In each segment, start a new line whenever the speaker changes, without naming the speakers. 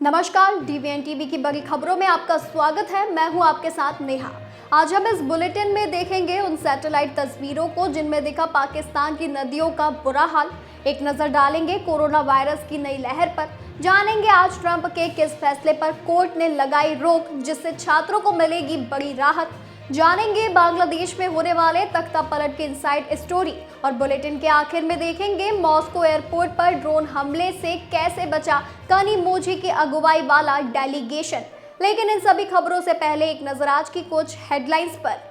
नमस्कार, डीवीएन टीवी की बड़ी खबरों में आपका स्वागत है। मैं हूं आपके साथ नेहा। आज हम इस बुलेटिन में देखेंगे उन सैटेलाइट तस्वीरों को जिनमें दिखा पाकिस्तान की नदियों का बुरा हाल। एक नजर डालेंगे कोरोना वायरस की नई लहर पर। जानेंगे आज ट्रंप के किस फैसले पर कोर्ट ने लगाई रोक जिससे छात्रों को मिलेगी बड़ी राहत। जानेंगे बांग्लादेश में होने वाले तख्ता पलट की इनसाइड स्टोरी और बुलेटिन के आखिर में देखेंगे मॉस्को एयरपोर्ट पर ड्रोन हमले से कैसे बचा कनिमोझी की अगुवाई वाला डेलीगेशन। लेकिन इन सभी खबरों से पहले एक नजर आज की कुछ हेडलाइंस पर।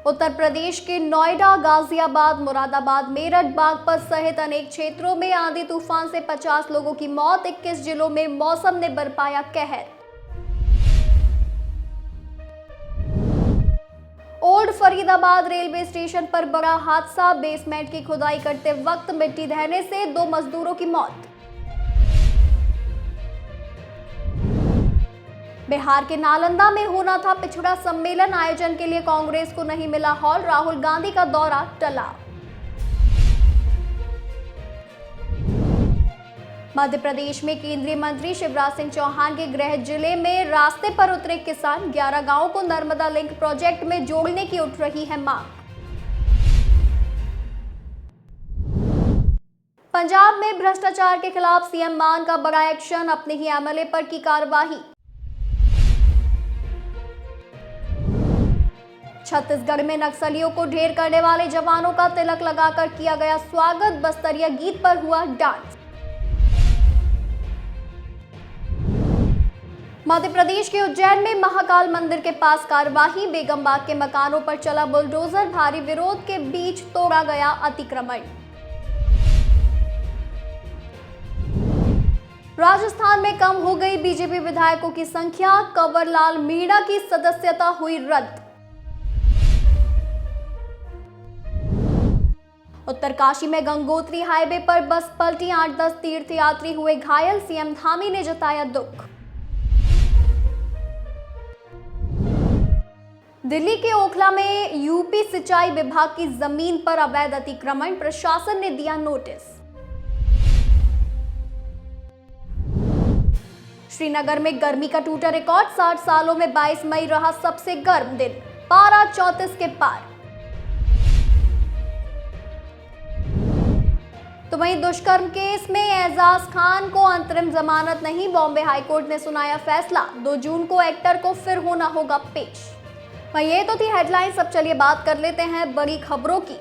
उत्तर प्रदेश के नोएडा, गाजियाबाद, मुरादाबाद, मेरठ, बागपत सहित अनेक क्षेत्रों में आंधी तूफान से 50 लोगों की मौत। 21 जिलों में मौसम ने बरपाया कहर। ओल्ड फरीदाबाद रेलवे स्टेशन पर बड़ा हादसा। बेसमेंट की खुदाई करते वक्त मिट्टी ढहने से 2 मजदूरों की मौत। बिहार के नालंदा में होना था पिछड़ा सम्मेलन, आयोजन के लिए कांग्रेस को नहीं मिला हॉल। राहुल गांधी का दौरा टला। मध्य प्रदेश में केंद्रीय मंत्री शिवराज सिंह चौहान के गृह जिले में रास्ते पर उतरे किसान। 11 गांवों को नर्मदा लिंक प्रोजेक्ट में जोड़ने की उठ रही है मांग। पंजाब में भ्रष्टाचार के खिलाफ सीएम मान का बड़ा एक्शन, अपने ही एमएलए पर की कार्रवाई। छत्तीसगढ़ में नक्सलियों को ढेर करने वाले जवानों का तिलक लगाकर किया गया स्वागत। बस्तरिया गीत पर हुआ डांस। मध्य प्रदेश के उज्जैन में महाकाल मंदिर के पास कार्यवाही। बेगमबाग के मकानों पर चला बुलडोजर। भारी विरोध के बीच तोड़ा गया अतिक्रमण। राजस्थान में कम हो गई बीजेपी विधायकों की संख्या। कंवरलाल मीणा की सदस्यता हुई रद्द। उत्तरकाशी में गंगोत्री हाईवे पर बस पलटी, 8-10 तीर्थयात्री हुए घायल। सीएम धामी ने जताया दुख। दिल्ली के ओखला में यूपी सिंचाई विभाग की जमीन पर अवैध अतिक्रमण, प्रशासन ने दिया नोटिस। श्रीनगर में गर्मी का टूटा रिकॉर्ड। 60 सालों में 22 मई रहा सबसे गर्म दिन, पारा 34 के पार। तो वहीं दुष्कर्म केस में एजाज खान को अंतरिम जमानत नहीं। बॉम्बे हाईकोर्ट ने सुनाया फैसला। 2 जून को एक्टर को फिर होना होगा पेश। वहीं ये तो थी हेडलाइंस। अब चलिए बात कर लेते हैं बड़ी खबरों की।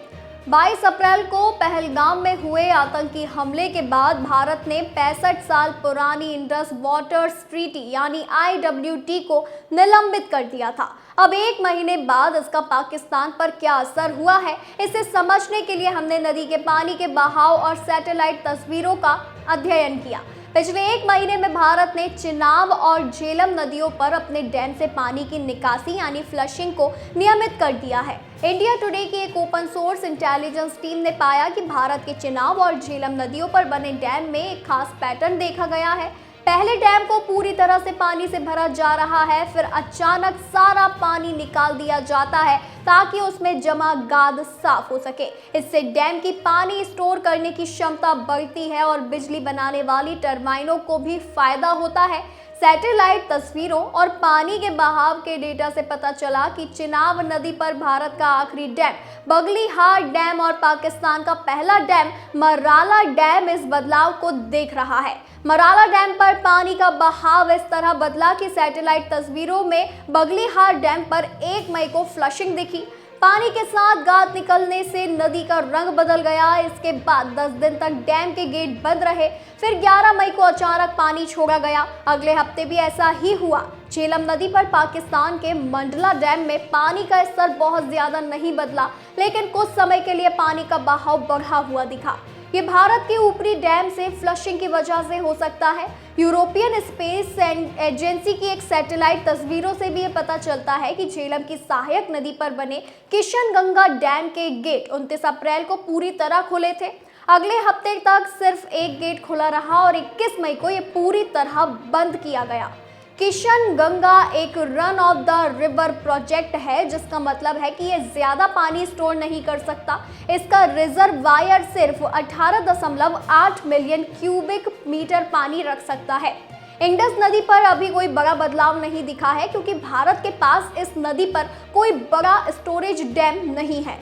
22 अप्रैल को पहलगाम में हुए आतंकी हमले के बाद भारत ने 65 साल पुरानी इंडस वाटर्स ट्रीटी यानी IWT को निलंबित कर दिया था। अब 1 महीने बाद इसका पाकिस्तान पर क्या असर हुआ है, इसे समझने के लिए हमने नदी के पानी के बहाव और सैटेलाइट तस्वीरों का अध्ययन किया। पिछले 1 महीने में भारत ने चिनाब और झेलम नदियों पर अपने डैम से पानी की निकासी यानी फ्लशिंग को नियमित कर दिया है। इंडिया टुडे की एक ओपन सोर्स इंटेलिजेंस टीम ने पाया कि भारत के चिनाब और झेलम नदियों पर बने डैम में एक खास पैटर्न देखा गया है। पहले डैम को पूरी तरह से पानी से भरा जा रहा है, फिर अचानक सारा पानी निकाल दिया जाता है ताकि उसमें जमा गाद साफ हो सके। इससे डैम की पानी स्टोर करने की क्षमता बढ़ती है और बिजली बनाने वाली टरबाइनों को भी फायदा होता है। सैटेलाइट तस्वीरों और पानी के बहाव के डेटा से पता चला कि चिनाब नदी पर भारत का आखिरी डैम बगलीहार डैम और पाकिस्तान का पहला डैम मराला डैम इस बदलाव को देख रहा है। मराला डैम पर पानी का बहाव इस तरह बदला कि सैटेलाइट तस्वीरों में बगलीहार डैम पर 1 मई को फ्लशिंग दिखी। पानी के साथ गाद निकलने से नदी का रंग बदल गया। इसके बाद 10 दिन तक डैम के गेट बंद रहे। फिर 11 मई को अचानक पानी छोड़ा गया। अगले हफ्ते भी ऐसा ही हुआ। झेलम नदी पर पाकिस्तान के मंडला डैम में पानी का स्तर बहुत ज्यादा नहीं बदला, लेकिन कुछ समय के लिए पानी का बहाव बढ़ा हुआ दिखा। ये भारत के ऊपरी डैम से फ्लशिंग की वजह से हो सकता है। यूरोपियन स्पेस एजेंसी की एक सैटेलाइट तस्वीरों से भी ये पता चलता है कि झेलम की सहायक नदी पर बने किशनगंगा डैम के गेट 29 अप्रैल को पूरी तरह खुले थे। अगले हफ्ते तक सिर्फ एक गेट खुला रहा और 21 मई को ये पूरी तरह बंद किया गया। किशन गंगा एक run of the river project है, जिसका मतलब है कि ये ज्यादा पानी स्टोर नहीं कर सकता। इसका रिजर्वायर सिर्फ 18.8 मिलियन क्यूबिक मीटर पानी रख सकता है। इंडस नदी पर अभी कोई बड़ा बदलाव नहीं दिखा है, क्योंकि भारत के पास इस नदी पर कोई बड़ा स्टोरेज डैम नहीं है।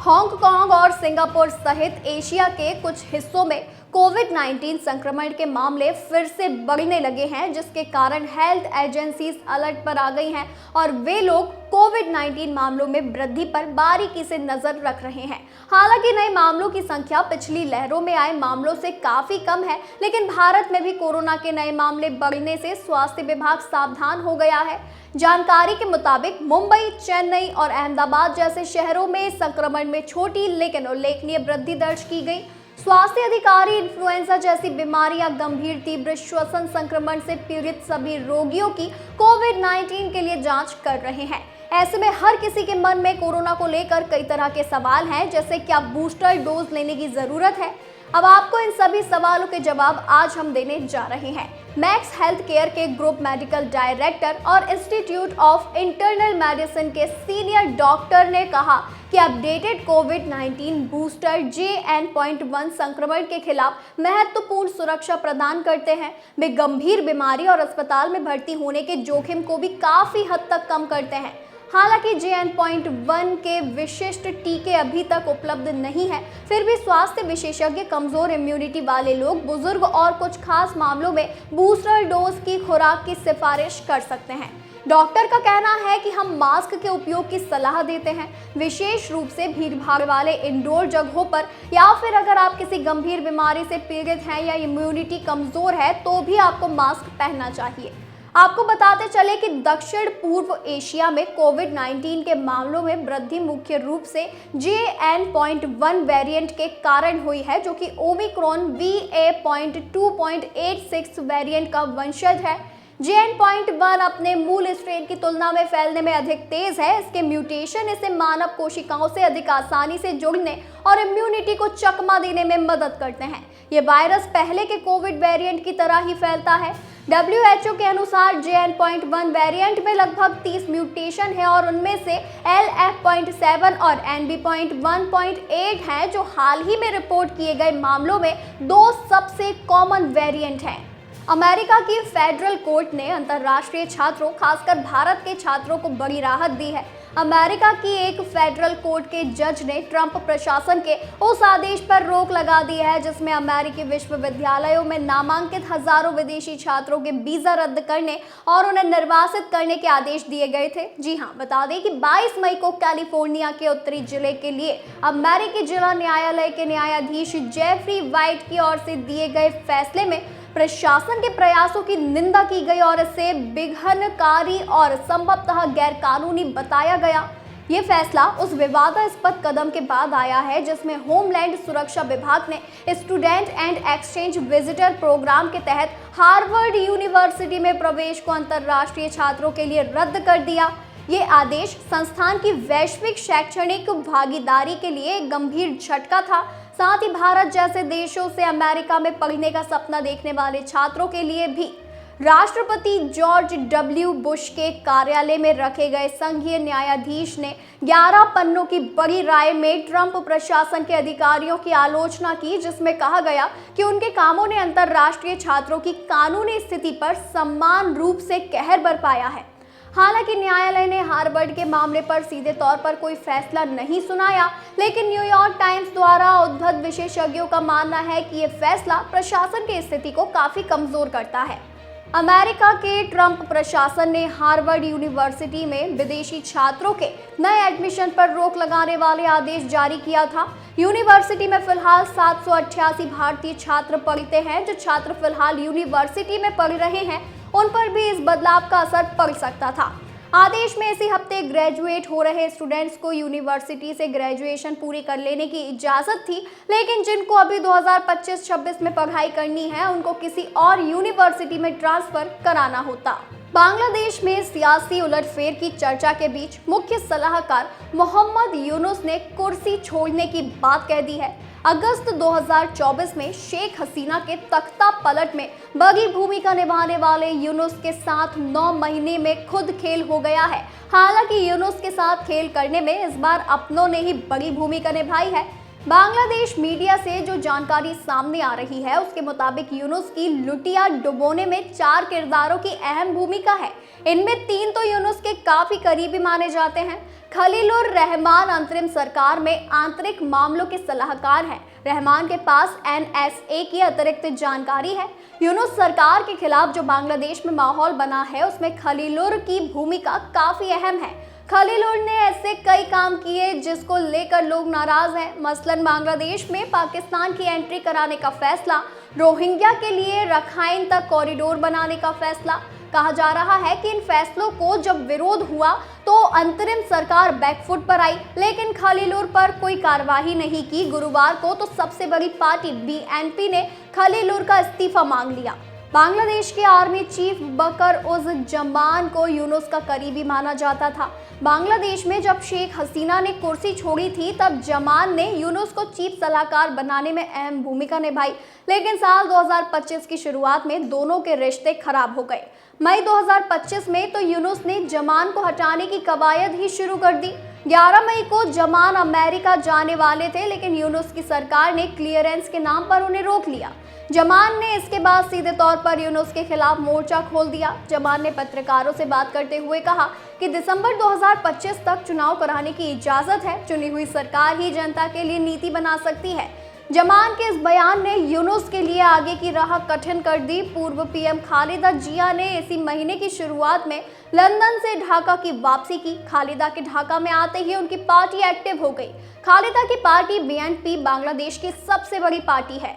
हांगकांग और सिंगापुर सहित एशिया के कुछ हिस्सों में कोविड-19 संक्रमण के मामले फिर से बढ़ने लगे हैं, जिसके कारण हेल्थ एजेंसीज अलर्ट पर आ गई हैं और वे लोग कोविड-19 मामलों में वृद्धि पर बारीकी से नजर रख रहे हैं। हालांकि नए मामलों की संख्या पिछली लहरों में आए मामलों से काफी कम है, लेकिन भारत में भी कोरोना के नए मामले बढ़ने से स्वास्थ्य विभाग सावधान हो गया है। जानकारी के मुताबिक मुंबई, चेन्नई और अहमदाबाद जैसे शहरों में संक्रमण में छोटी लेकिन उल्लेखनीय वृद्धि दर्ज की गई। स्वास्थ्य अधिकारी इन्फ्लुएंजा जैसी बीमारी या गंभीर तीव्र श्वसन संक्रमण से पीड़ित सभी रोगियों की कोविड-19 के लिए जांच कर रहे हैं। ऐसे में हर किसी के मन में कोरोना को लेकर कई तरह के सवाल हैं, जैसे क्या बूस्टर डोज लेने की जरूरत है। अब आपको इन सभी सवालों के जवाब आज हम देने जा रहे हैं। मैक्स हेल्थ केयर के ग्रुप मेडिकल डायरेक्टर और इंस्टीट्यूट ऑफ इंटरनल मेडिसिन के सीनियर डॉक्टर ने कहा कि अपडेटेड कोविड-19 बूस्टर JN.1 संक्रमण के खिलाफ महत्वपूर्ण सुरक्षा प्रदान करते हैं। वे गंभीर बीमारी और अस्पताल में भर्ती होने के जोखिम को भी काफी हद तक कम करते हैं। हालांकि JN.1 के विशिष्ट टीके अभी तक उपलब्ध नहीं है, फिर भी स्वास्थ्य विशेषज्ञ कमजोर इम्यूनिटी वाले लोग, बुजुर्ग और कुछ खास मामलों में बूस्टर डोज की खुराक की सिफारिश कर सकते हैं। डॉक्टर का कहना है कि हम मास्क के उपयोग की सलाह देते हैं, विशेष रूप से भीड़भाड़ वाले इंडोर जगहों पर, या फिर अगर आप किसी गंभीर बीमारी से पीड़ित हैं या इम्यूनिटी कमजोर है तो भी आपको मास्क पहनना चाहिए। आपको बताते चले कि दक्षिण पूर्व एशिया में कोविड-19 के मामलों में वृद्धि मुख्य रूप से JN.1 वेरिएंट के कारण हुई है, जो कि ओमिक्रॉन BA.2.86 वेरिएंट का वंशज है। JN.1 अपने मूल स्ट्रेन की तुलना में फैलने में अधिक तेज है। इसके म्यूटेशन इसे मानव कोशिकाओं से अधिक आसानी से जुड़ने और इम्यूनिटी को चकमा देने में मदद करते हैं। ये वायरस पहले के कोविड वेरिएंट की तरह ही फैलता है। WHO के अनुसार JN.1 वेरिएंट में लगभग 30 म्यूटेशन है और उनमें से LF.7 और NB.1.8 हैं, जो हाल ही में रिपोर्ट किए गए मामलों में दो सबसे कॉमन वेरिएंट हैं। अमेरिका की फेडरल कोर्ट ने अंतर्राष्ट्रीय छात्रों, खासकर भारत के छात्रों को बड़ी राहत दी है। अमेरिका की एक फेडरल कोर्ट के जज ने ट्रंप प्रशासन के उस आदेश पर रोक लगा दी है जिसमें अमेरिकी विश्वविद्यालयों में नामांकित हजारों विदेशी छात्रों के वीजा रद्द करने और उन्हें निर्वासित करने के आदेश दिए गए थे। जी हां, बता दें कि 22 मई को कैलिफोर्निया के उत्तरी जिले के लिए अमेरिकी जिला न्यायालय के न्यायाधीश जेफरी वाइट की ओर से दिए गए फैसले में प्रशासन के प्रयासों की निंदा की गई और इसे विघ्नकारी और संभवतः गैरकानूनी बताया गया। ये फैसला उस विवादास्पद कदम के बाद आया है जिसमें होमलैंड सुरक्षा विभाग ने student and exchange visitor program के तहत हार्वर्ड यूनिवर्सिटी में प्रवेश को अंतर्राष्ट्रीय छात्रों के लिए रद्द कर दिया। ये आदेश संस्थान की वैश्विक शैक्षणिक भागीदारी के लिए एक गंभीर झटका था। साथ ही भारत जैसे देशों से अमेरिका में पढ़ने का सपना देखने वाले छात्रों के लिए भी। राष्ट्रपति जॉर्ज W. बुश के कार्यालय में रखे गए संघीय न्यायाधीश ने 11 पन्नों की बड़ी राय में ट्रंप प्रशासन के अधिकारियों की आलोचना की, जिसमें कहा गया कि उनके कामों ने अंतर्राष्ट्रीय छात्रों की कानूनी स्थिति पर समान रूप से कहर बरपाया है। हालांकि न्यायालय ने हार्वर्ड के मामले पर सीधे तौर पर कोई फैसला नहीं सुनाया, लेकिन न्यूयॉर्क टाइम्स द्वारा उद्धृत विशेषज्ञों का मानना है कि यह फैसला प्रशासन की स्थिति को काफी कमजोर करता है। अमेरिका के ट्रंप प्रशासन ने हार्वर्ड यूनिवर्सिटी में विदेशी छात्रों के नए एडमिशन पर रोक लगाने वाले आदेश जारी किया था। यूनिवर्सिटी में फिलहाल 788 भारतीय छात्र पढ़ते हैं। जो छात्र फिलहाल यूनिवर्सिटी में पढ़ रहे हैं उन पर भी इस बदलाव का असर पड़ सकता था। आदेश में इसी हफ्ते ग्रेजुएट हो रहे स्टूडेंट्स को यूनिवर्सिटी से ग्रेजुएशन पूरी कर लेने की इजाज़त थी, लेकिन जिनको अभी 2025-26 में पढ़ाई करनी है उनको किसी और यूनिवर्सिटी में ट्रांसफ़र कराना होता। बांग्लादेश में सियासी उलटफेर की चर्चा के बीच मुख्य सलाहकार मोहम्मद यूनुस ने कुर्सी छोड़ने की बात कह दी है। अगस्त 2024 में शेख हसीना के तख्ता पलट में बड़ी भूमिका निभाने वाले यूनुस के साथ 9 महीने में खुद खेल हो गया है। हालांकि यूनुस के साथ खेल करने में इस बार अपनों ने ही बड़ी भूमिका निभाई है। बांग्लादेश मीडिया से जो जानकारी सामने आ रही है उसके मुताबिक यूनुस की लुटिया डुबोने में 4 किरदारों की अहम भूमिका है। इनमें 3 तो यूनुस के काफी करीबी माने जाते हैं। खलीलुर रहमान अंतरिम सरकार में आंतरिक मामलों के सलाहकार हैं। रहमान के पास NSA की अतिरिक्त जानकारी है। यूनुस सरकार के खिलाफ जो बांग्लादेश में माहौल बना है उसमें खलीलुर की भूमिका काफी अहम है। खलीलुर ने ऐसे कई काम किए जिसको लेकर लोग नाराज हैं। मसलन बांग्लादेश में पाकिस्तान की एंट्री कराने का फैसला, रोहिंग्या के लिए रखाइन तक कॉरिडोर बनाने का फैसला। कहा जा रहा है कि इन फैसलों को जब विरोध हुआ तो अंतरिम सरकार बैकफुट पर आई, लेकिन खलीलुर पर कोई कार्रवाई नहीं की। गुरुवार को तो सबसे बड़ी पार्टी BNP ने खलीलुर का इस्तीफा मांग लिया। बांग्लादेश के आर्मी चीफ बकर उज जमान को यूनुस का करीबी माना जाता था। बांग्लादेश में जब शेख हसीना ने कुर्सी छोड़ी थी तब जमान ने यूनुस को चीफ सलाहकार बनाने में अहम भूमिका निभाई, लेकिन साल 2025 की शुरुआत में दोनों के रिश्ते खराब हो गए। मई 2025 में तो यूनुस ने जमान को हटाने की कवायद ही शुरू कर दी। 11 मई को जमान अमेरिका जाने वाले थे, लेकिन यूनुस की सरकार ने क्लियरेंस के नाम पर उन्हें रोक लिया। जमान ने इसके बाद सीधे तौर पर यूनुस के खिलाफ मोर्चा खोल दिया। जमान ने पत्रकारों से बात करते हुए कहा कि दिसंबर 2025 तक चुनाव कराने की इजाजत है। चुनी हुई सरकार ही जनता के लिए नीति बना सकती है। जमान के इस बयान ने यूनुस के लिए आगे की राह कठिन कर दी। पूर्व PM खालिदा जिया ने इसी महीने की शुरुआत में लंदन से ढाका की वापसी की। खालिदा के ढाका में आते ही उनकी पार्टी एक्टिव हो गई। खालिदा की पार्टी BNP बांग्लादेश की सबसे बड़ी पार्टी है।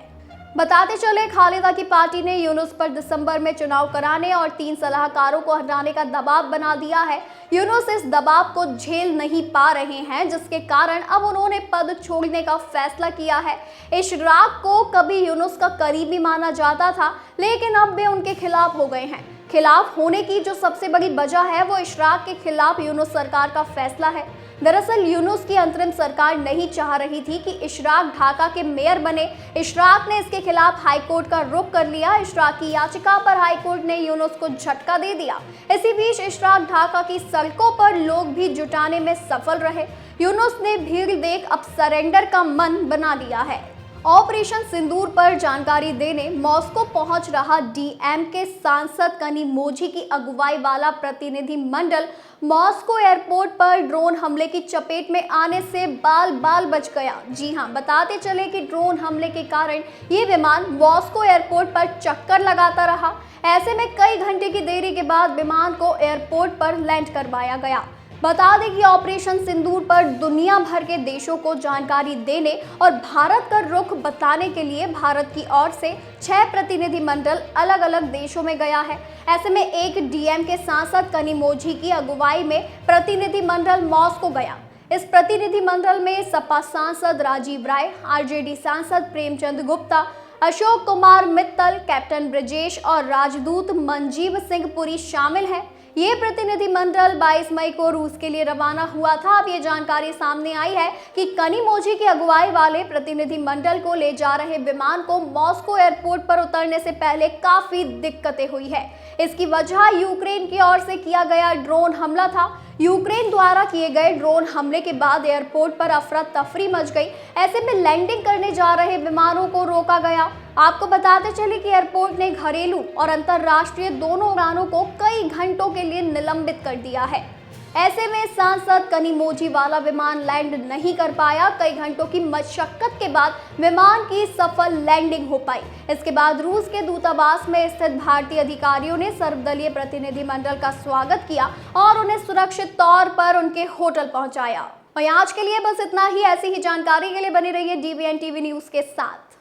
बताते चले, खालिदा की पार्टी ने यूनुस पर दिसंबर में चुनाव कराने और 3 सलाहकारों को हटाने का दबाव बना दिया है। यूनुस इस दबाव को झेल नहीं पा रहे हैं, जिसके कारण अब उन्होंने पद छोड़ने का फैसला किया है। इशराक को कभी यूनुस का करीबी माना जाता था, लेकिन अब वे उनके खिलाफ हो गए हैं। खिलाफ होने की जो सबसे बड़ी वजह है वो इशराक के खिलाफ यूनुस सरकार का फैसला है। दरअसल यूनुस की अंतरिम सरकार नहीं चाह रही थी कि इशराक ढाका के मेयर बने। इशराक ने इसके खिलाफ हाईकोर्ट का रुख कर लिया। इशराक की याचिका पर हाईकोर्ट ने यूनुस को झटका दे दिया। इसी बीच इशराक ढाका की सड़कों पर लोग भी जुटाने में सफल रहे। यूनुस ने भीड़ देख अब सरेंडर का मन बना लिया है। ऑपरेशन सिंदूर पर जानकारी देने मॉस्को पहुंच रहा DMK सांसद कनिमोझी की अगुवाई वाला प्रतिनिधि मंडल मॉस्को एयरपोर्ट पर ड्रोन हमले की चपेट में आने से बाल बाल बच गया। जी हां, बताते चले कि ड्रोन हमले के कारण ये विमान मॉस्को एयरपोर्ट पर चक्कर लगाता रहा। ऐसे में कई घंटे की देरी के बाद विमान को एयरपोर्ट पर लैंड करवाया गया। बता दें कि ऑपरेशन सिंदूर पर दुनिया भर के देशों को जानकारी देने और भारत का रुख बताने के लिए भारत की ओर से 6 प्रतिनिधि मंडल अलग अलग देशों में गया है। ऐसे में एक DMK सांसद कनिमोझी की अगुवाई में प्रतिनिधि मंडल मॉस्को गया। इस प्रतिनिधि मंडल में सपा सांसद राजीव राय, RJD सांसद प्रेमचंद गुप्ता, अशोक कुमार मित्तल, कैप्टन ब्रजेश और राजदूत मनजीव सिंह पुरी शामिल हैं। ये प्रतिनिधि मंडल 22 मई को रूस के लिए रवाना हुआ था। अब ये जानकारी सामने आई है कि कनिमोझी की अगुवाई वाले प्रतिनिधि मंडल को ले जा रहे विमान को मॉस्को एयरपोर्ट पर उतरने से पहले काफी दिक्कतें हुई है। इसकी वजह यूक्रेन की ओर से किया गया ड्रोन हमला था। यूक्रेन द्वारा किए गए ड्रोन हमले के बाद एयरपोर्ट पर अफरा तफरी मच गई। ऐसे में लैंडिंग करने जा रहे विमानों को रोका गया। आपको बताते चले कि एयरपोर्ट ने घरेलू और अंतर्राष्ट्रीय दोनों उड़ानों को कई घंटों के लिए निलंबित कर दिया है। ऐसे में सांसद कनिमोझी वाला विमान लैंड नहीं कर पाया। कई घंटों की मशक्कत के बाद विमान की सफल लैंडिंग हो पाई। इसके बाद रूस के दूतावास में स्थित भारतीय अधिकारियों ने सर्वदलीय प्रतिनिधि मंडल का स्वागत किया और उन्हें सुरक्षित तौर पर उनके होटल पहुंचाया। और आज के लिए बस इतना ही। ऐसी ही जानकारी के लिए बने रहिए DBN TV न्यूज के साथ।